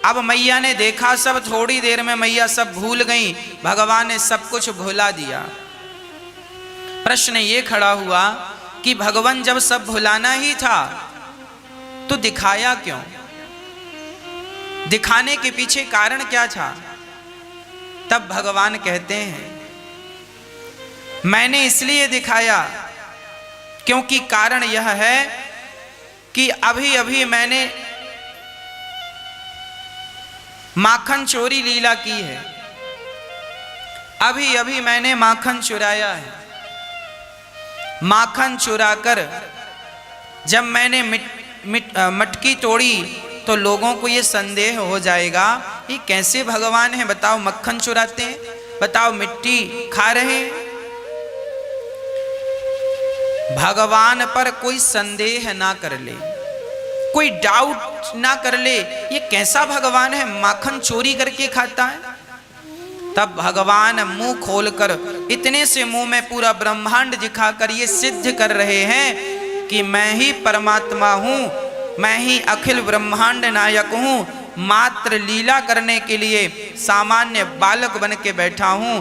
अब मैया ने देखा सब, थोड़ी देर में मैया सब भूल गई, भगवान ने सब कुछ भुला दिया। प्रश्न ये खड़ा हुआ कि भगवान जब सब भुलाना ही था तो दिखाया क्यों? दिखाने के पीछे कारण क्या था? तब भगवान कहते हैं, मैंने इसलिए दिखाया क्योंकि कारण यह है कि अभी अभी मैंने माखन चोरी लीला की है। अभी अभी मैंने माखन चुराया है। माखन चुराकर जब मैंने मटकी तोड़ी तो लोगों को ये संदेह हो जाएगा, ये कैसे भगवान है, बताओ मक्खन चुराते हैं, बताओ मिट्टी खा रहे हैं। भगवान पर कोई संदेह ना कर ले, कोई डाउट ना कर ले, ये कैसा भगवान है, माखन चोरी करके खाता है। तब भगवान मुंह खोलकर इतने से मुंह में पूरा ब्रह्मांड दिखाकर ये सिद्ध कर रहे हैं कि मैं ही परमात्मा हूं, मैं ही अखिल ब्रह्मांड नायक हूं। मात्र लीला करने के लिए सामान्य बालक बन के बैठा हूं,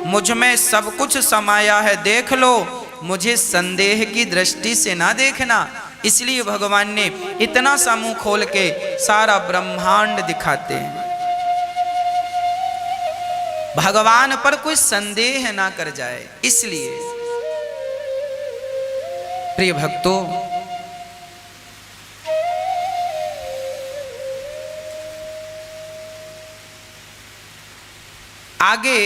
मुझ में सब कुछ समाया है, देख लो, मुझे संदेह की दृष्टि से ना देखना। इसलिए भगवान ने इतना सा मुंह खोल के सारा ब्रह्मांड दिखाते हैं, भगवान पर कोई संदेह ना कर जाए। इसलिए प्रिय भक्तों, आगे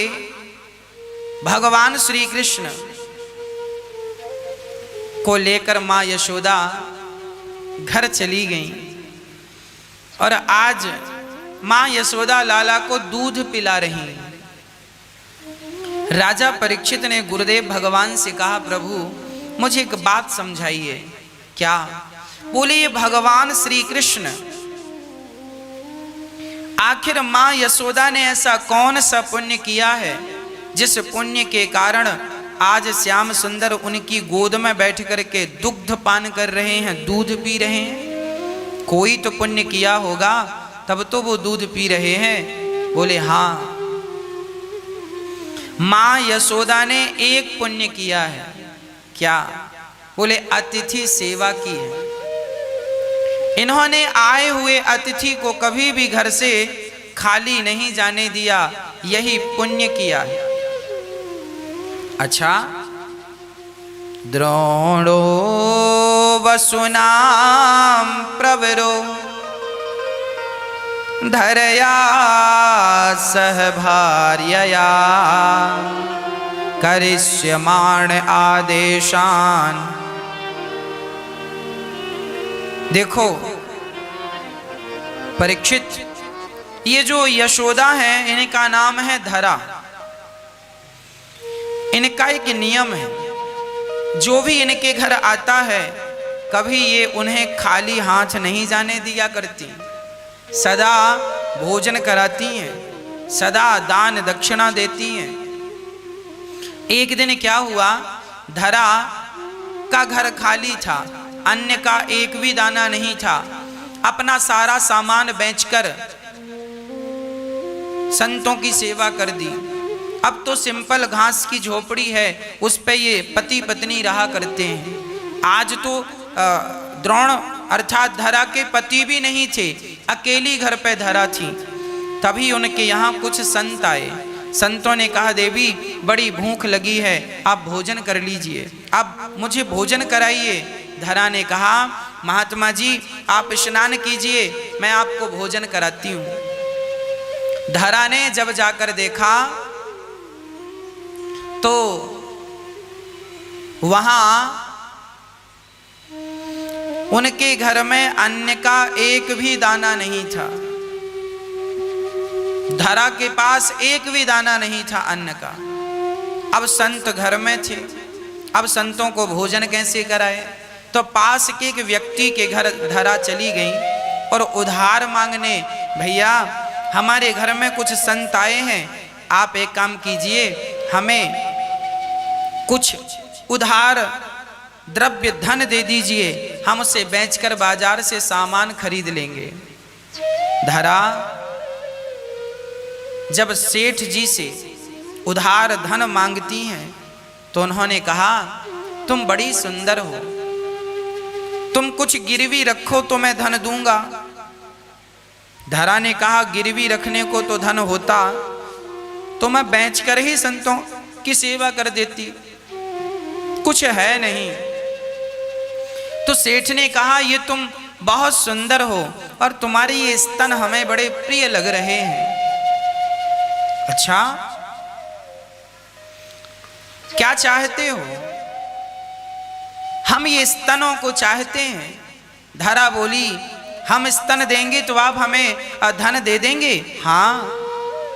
भगवान श्री कृष्ण को लेकर मां यशोदा घर चली गई और आज मां यशोदा लाला को दूध पिला रही। राजा परीक्षित ने गुरुदेव भगवान से कहा, प्रभु मुझे एक बात समझाइए। क्या? बोले, ये भगवान श्री कृष्ण, आखिर मां यशोदा ने ऐसा कौन सा पुण्य किया है जिस पुण्य के कारण आज श्याम सुंदर उनकी गोद में बैठ करके दुग्ध पान कर रहे हैं, दूध पी रहे हैं? कोई तो पुण्य किया होगा तब तो वो दूध पी रहे हैं। बोले हाँ, मां यशोदा ने एक पुण्य किया है। क्या? बोले अतिथि सेवा की है। इन्होंने आए हुए अतिथि को कभी भी घर से खाली नहीं जाने दिया, यही पुण्य किया है। अच्छा, द्रोणो वसुनाम प्रवरो धरया सह भार्यया करिष्यमाण आदेशान। देखो परीक्षित, ये जो यशोदा है इनका नाम है धरा। इनका एक नियम है, जो भी इनके घर आता है कभी ये उन्हें खाली हाथ नहीं जाने दिया करती, सदा भोजन कराती हैं, सदा दान दक्षिणा देती हैं। एक दिन क्या हुआ, धरा का घर खाली था, अन्न का एक भी दाना नहीं था। अपना सारा सामान बेचकर संतों की सेवा कर दी। अब तो सिंपल घास की झोपड़ी है, उस पे ये पति पत्नी रहा करते हैं। आज तो द्रोण अर्थात धरा के पति भी नहीं थे, अकेली घर पे धरा थी। तभी उनके यहाँ कुछ संत आए। संतों ने कहा, देवी बड़ी भूख लगी है, आप भोजन कर लीजिए, आप मुझे भोजन कराइए। धरा ने कहा, महात्मा जी आप स्नान कीजिए, मैं आपको भोजन कराती हूँ। धरा ने जब जाकर देखा तो वहां उनके घर में अन्न का एक भी दाना नहीं था। धरा के पास एक भी दाना नहीं था अन्न का। अब संत घर में थे, अब संतों को भोजन कैसे कराए? तो पास के एक व्यक्ति के घर धरा चली गई और उधार मांगने, भैया हमारे घर में कुछ संत आए हैं, आप एक काम कीजिए, हमें कुछ उधार द्रव्य धन दे दीजिए, हम उसे बेचकर बाजार से सामान खरीद लेंगे। धरा जब सेठ जी से उधार धन मांगती हैं तो उन्होंने कहा, तुम बड़ी सुंदर हो, तुम कुछ गिरवी रखो तो मैं धन दूंगा। धरा ने कहा, गिरवी रखने को तो धन होता तो मैं बेचकर ही संतों की सेवा कर देती, कुछ है नहीं। तो सेठ ने कहा, ये तुम बहुत सुंदर हो और तुम्हारे ये स्तन हमें बड़े प्रिय लग रहे हैं। अच्छा, क्या चाहते हो? हम ये स्तनों को चाहते हैं। धरा बोली, हम स्तन देंगे तो आप हमें धन दे देंगे? हाँ।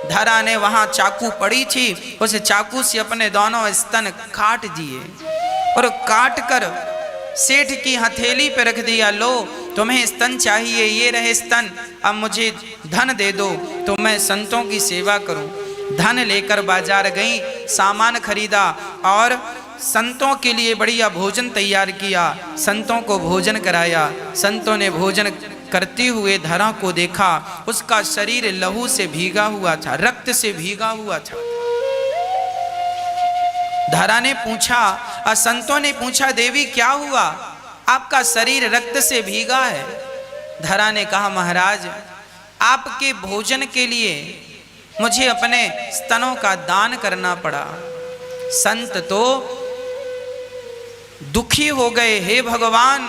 धरा ने वहां चाकू पड़ी थी, उस चाकू से अपने दोनों स्तन काट दिए और काट कर सेठ की हथेली पे रख दिया। लो, तुम्हें स्तन चाहिए, ये रहे स्तन, अब मुझे धन दे दो तो मैं संतों की सेवा करूं। धन लेकर बाजार गई, सामान खरीदा और संतों के लिए बढ़िया भोजन तैयार किया, संतों को भोजन कराया। संतों ने भोजन करते हुए धरा को देखा, उसका शरीर लहू से भीगा हुआ था, रक्त से भीगा हुआ था। धरा ने पूछा, संतों ने पूछा, देवी क्या हुआ, आपका शरीर रक्त से भीगा है? धरा ने कहा, महाराज आपके भोजन के लिए मुझे अपने स्तनों का दान करना पड़ा। संत तो दुखी हो गए, हे भगवान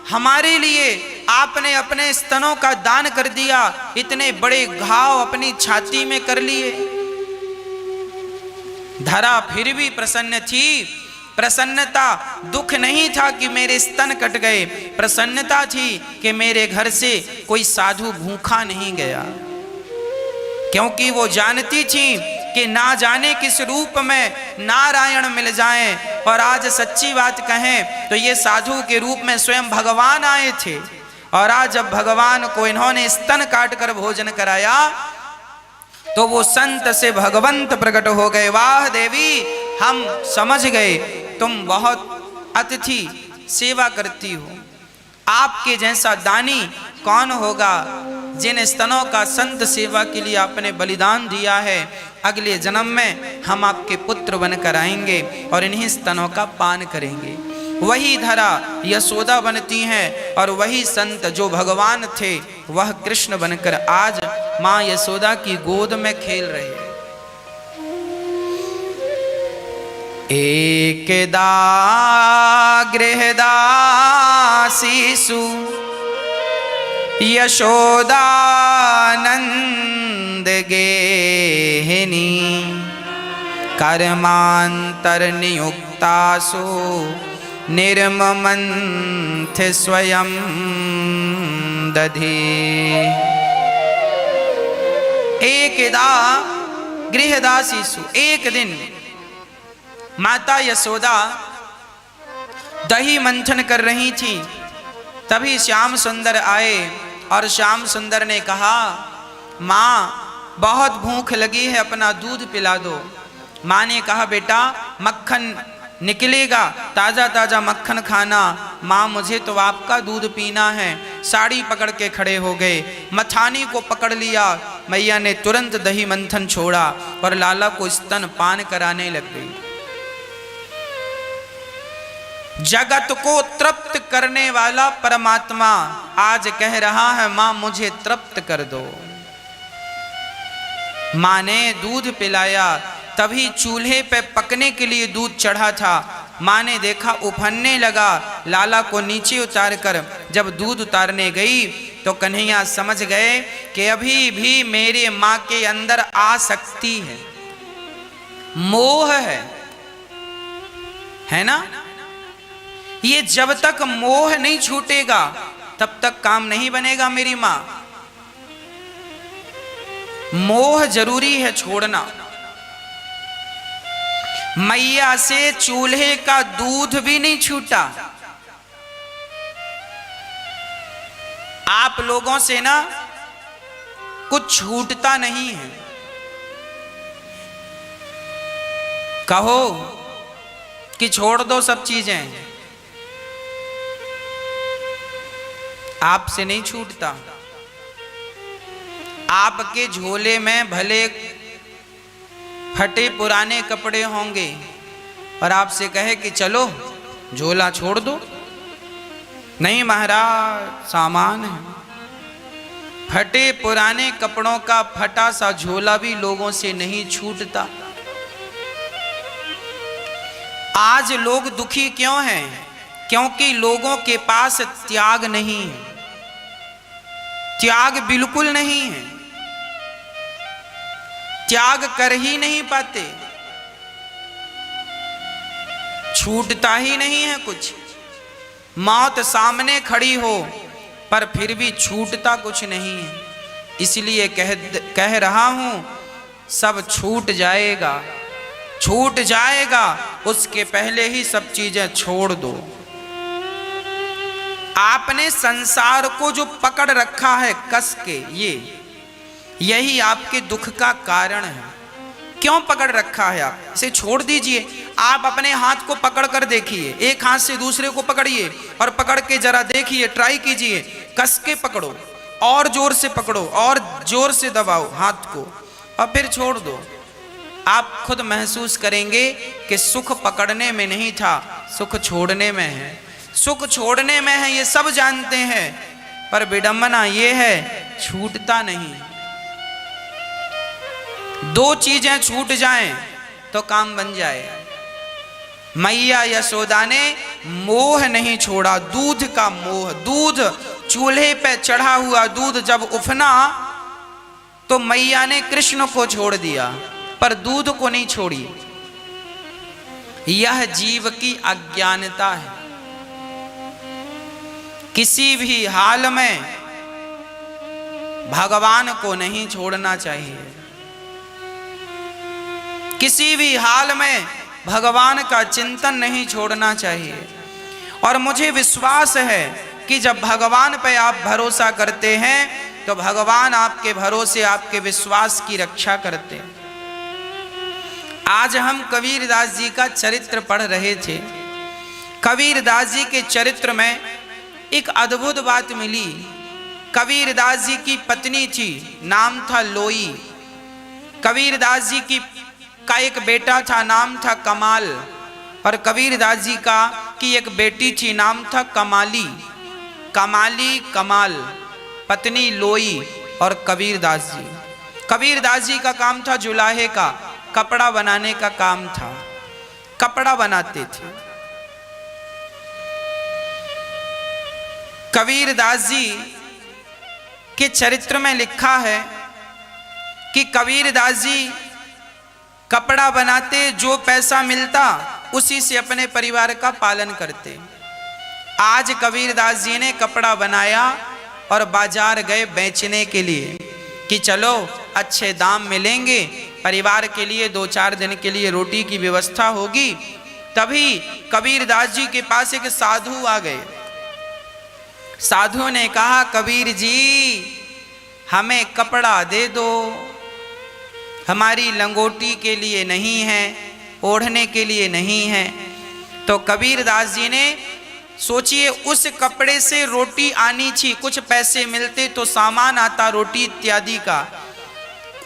हमारे लिए आपने अपने स्तनों का दान कर दिया, इतने बड़े घाव अपनी छाती में कर लिए। धरा फिर भी प्रसन्न थी। प्रसन्नता दुख नहीं था कि मेरे स्तन कट गए, प्रसन्नता थी कि मेरे घर से कोई साधु भूखा नहीं गया, क्योंकि वो जानती थी कि ना जाने किस रूप में नारायण मिल जाएं। और आज सच्ची बात कहें तो ये साधु के रूप में स्वयं भगवान आए थे, और आज जब भगवान को इन्होंने स्तन काट कर भोजन कराया तो वो संत से भगवंत प्रकट हो गए। वाह देवी, हम समझ गए तुम बहुत अतिथि सेवा करती हो, आपके जैसा दानी कौन होगा। जिन स्तनों का संत सेवा के लिए आपने बलिदान दिया है, अगले जन्म में हम आपके पुत्र बनकर आएंगे और इन्हीं स्तनों का पान करेंगे। वही धरा यशोदा बनती हैं और वही संत जो भगवान थे वह कृष्ण बनकर आज मां यशोदा की गोद में खेल रहे हैं। एकदा गृहदासीसु यशोदानंद गेहिनी कर्मांतरनियुक्तासु निर्ममंथ स्वयं दधि। एकदा गृहदासीसु, एक दिन माता यशोदा दही मंथन कर रही थी, तभी श्याम सुंदर आए और श्याम सुंदर ने कहा, माँ बहुत भूख लगी है, अपना दूध पिला दो। माँ ने कहा, बेटा मक्खन निकलेगा, ताज़ा ताज़ा मक्खन खाना। माँ मुझे तो आपका दूध पीना है। साड़ी पकड़ के खड़े हो गए, मथानी को पकड़ लिया। मैया ने तुरंत दही मंथन छोड़ा और लाला को स्तन पान कराने लग गई। जगत को तृप्त करने वाला परमात्मा आज कह रहा है, मां मुझे तृप्त कर दो। मां ने दूध पिलाया, तभी चूल्हे पे पकने के लिए दूध चढ़ा था। मां ने देखा उफनने लगा, लाला को नीचे उतार कर जब दूध उतारने गई तो कन्हैया समझ गए कि अभी भी मेरे मां के अंदर आसक्ति है, मोह है ना। ये जब तक मोह नहीं छूटेगा तब तक काम नहीं बनेगा मेरी मां। मोह जरूरी है छोड़ना। मैया से चूल्हे का दूध भी नहीं छूटा। आप लोगों से ना कुछ छूटता नहीं है। कहो कि छोड़ दो सब चीजें, आपसे नहीं छूटता। आपके झोले में भले फटे पुराने कपड़े होंगे और आपसे कहे कि चलो झोला छोड़ दो, नहीं महाराज सामान है। फटे पुराने कपड़ों का फटा सा झोला भी लोगों से नहीं छूटता। आज लोग दुखी क्यों हैं? क्योंकि लोगों के पास त्याग नहीं है, त्याग बिल्कुल नहीं है, त्याग कर ही नहीं पाते, छूटता ही नहीं है कुछ। मौत सामने खड़ी हो पर फिर भी छूटता कुछ नहीं है। इसलिए कह रहा हूं सब छूट जाएगा, छूट जाएगा, उसके पहले ही सब चीजें छोड़ दो। आपने संसार को जो पकड़ रखा है कस के, यही आपके दुख का कारण है। क्यों पकड़ रखा है? आप इसे छोड़ दीजिए। आप अपने हाथ को पकड़ कर देखिए, एक हाथ से दूसरे को पकड़िए और पकड़ के जरा देखिए, ट्राई कीजिए, कस के पकड़ो और जोर से पकड़ो और जोर से दबाओ हाथ को और फिर छोड़ दो। आप खुद महसूस करेंगे कि सुख पकड़ने में नहीं था, सुख छोड़ने में है। सुख छोड़ने में है, ये सब जानते हैं, पर विडंबना ये है छूटता नहीं। दो चीजें छूट जाएं तो काम बन जाए। मैया यशोदा ने मोह नहीं छोड़ा, दूध का मोह। दूध, चूल्हे पे चढ़ा हुआ दूध जब उफना तो मैया ने कृष्ण को छोड़ दिया, पर दूध को नहीं छोड़ी। यह जीव की अज्ञानता है। किसी भी हाल में भगवान को नहीं छोड़ना चाहिए। किसी भी हाल में भगवान का चिंतन नहीं छोड़ना चाहिए। और मुझे विश्वास है कि जब भगवान पे आप भरोसा करते हैं तो भगवान आपके भरोसे, आपके विश्वास की रक्षा करते हैं। आज हम कबीरदास जी का चरित्र पढ़ रहे थे। कबीरदास जी के चरित्र में एक अद्भुत बात मिली। कबीरदास जी की पत्नी थी, नाम था लोई। कबीरदास जी का एक बेटा था, नाम था कमाल। और कबीरदास जी की एक बेटी थी, नाम था कमाली। कमाली, कमाल, पत्नी लोई और कबीरदास जी। कबीरदास जी का काम था जुलाहे का, कपड़ा बनाने का काम था, कपड़ा बनाते थे। कबीरदास जी के चरित्र में लिखा है कि कबीरदास जी कपड़ा बनाते, जो पैसा मिलता उसी से अपने परिवार का पालन करते। आज कबीरदास जी ने कपड़ा बनाया और बाजार गए बेचने के लिए कि चलो अच्छे दाम मिलेंगे, परिवार के लिए 2-4 दिन के लिए रोटी की व्यवस्था होगी। तभी कबीरदास जी के पास एक साधु आ गए। साधु ने कहा, कबीर जी हमें कपड़ा दे दो, हमारी लंगोटी के लिए नहीं है, ओढ़ने के लिए नहीं है। तो कबीरदास जी ने सोचिए, उस कपड़े से रोटी आनी थी, कुछ पैसे मिलते तो सामान आता रोटी इत्यादि का।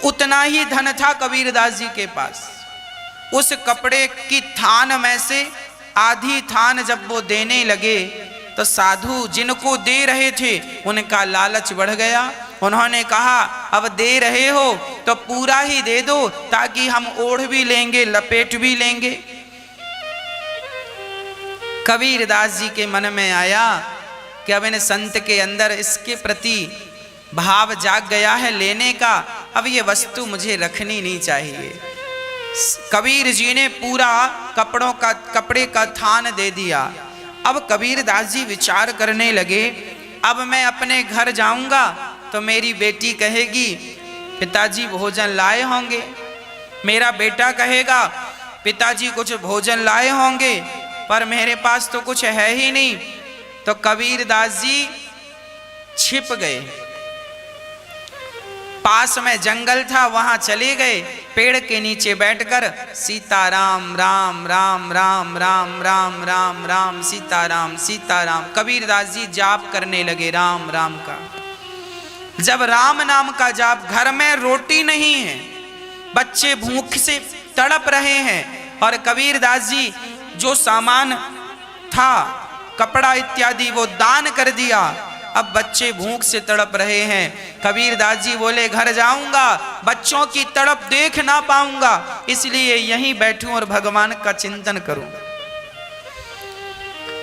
उतना ही धन था कबीरदास जी के पास। उस कपड़े की थान में से आधी थान जब वो देने लगे तो साधु जिनको दे रहे थे उनका लालच बढ़ गया। उन्होंने कहा, अब दे रहे हो तो पूरा ही दे दो ताकि हम ओढ़ भी लेंगे, लपेट भी लेंगे। कबीरदास जी के मन में आया कि अब इन संत के अंदर इसके प्रति भाव जाग गया है लेने का, अब ये वस्तु मुझे रखनी नहीं चाहिए। कबीर जी ने पूरा कपड़े का थान दे दिया। अब कबीरदास जी विचार करने लगे, अब मैं अपने घर जाऊंगा तो मेरी बेटी कहेगी पिताजी भोजन लाए होंगे, मेरा बेटा कहेगा पिताजी कुछ भोजन लाए होंगे, पर मेरे पास तो कुछ है ही नहीं। तो कबीरदास जी छिप गए। पास में जंगल था, वहां चले गए, पेड़ के नीचे बैठकर सीताराम राम राम राम राम राम राम राम सीताराम सीताराम कबीरदास जी जाप करने लगे राम राम का। जब राम नाम का जाप, घर में रोटी नहीं है, बच्चे भूख से तड़प रहे हैं, और कबीरदास जी जो सामान था कपड़ा इत्यादि वो दान कर दिया। अब बच्चे भूख से तड़प रहे हैं। कबीरदास जी बोले घर जाऊंगा, बच्चों की तड़प देख ना पाऊंगा, इसलिए यहीं बैठूं और भगवान का चिंतन करूं।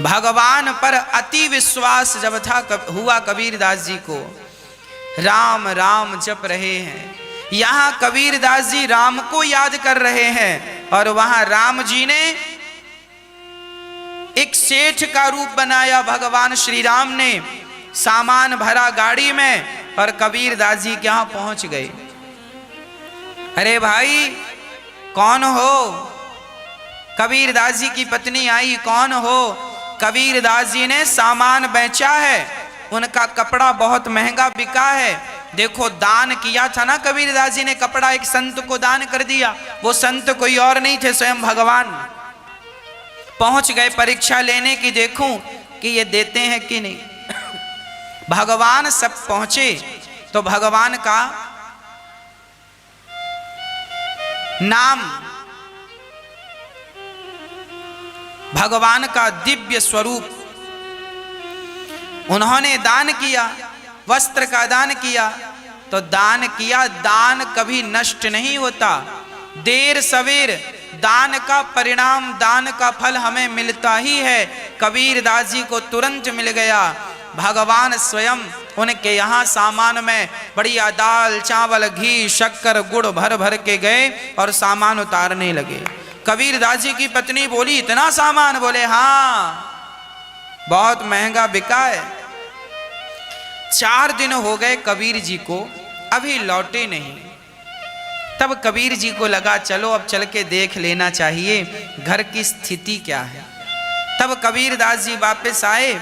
भगवान पर अति विश्वास जब था हुआ कबीरदास जी को, राम राम जप रहे हैं। यहां कबीरदास जी राम को याद कर रहे हैं, और वहां राम जी ने एक सेठ का रूप बनाया। भगवान श्री राम ने सामान भरा गाड़ी में, और कबीरदास जी के यहां पहुंच गए। अरे भाई कौन हो? कबीरदास जी की पत्नी आई, कौन हो? कबीरदास जी ने सामान बेचा है, उनका कपड़ा बहुत महंगा बिका है। देखो दान किया था ना कबीरदास जी ने, कपड़ा एक संत को दान कर दिया। वो संत कोई और नहीं थे, स्वयं भगवान। पहुंच गए परीक्षा लेने की, देखूं कि ये देते हैं कि नहीं। भगवान सब पहुंचे तो भगवान का नाम, भगवान का दिव्य स्वरूप उन्होंने दान किया, वस्त्र का दान किया। तो दान किया, दान कभी नष्ट नहीं होता। देर सवेर दान का परिणाम, दान का फल हमें मिलता ही है। कबीरदास जी को तुरंत मिल गया। भगवान स्वयं उनके यहाँ सामान में बढ़िया दाल चावल घी शक्कर गुड़ भर भर के गए और सामान उतारने लगे। कबीरदास जी की पत्नी बोली इतना सामान? बोले हाँ, बहुत महंगा बिका है। 4 दिन हो गए कबीर जी को, अभी लौटे नहीं। तब कबीर जी को लगा चलो अब चल के देख लेना चाहिए घर की स्थिति क्या है। तब कबीरदास जी वापस आए।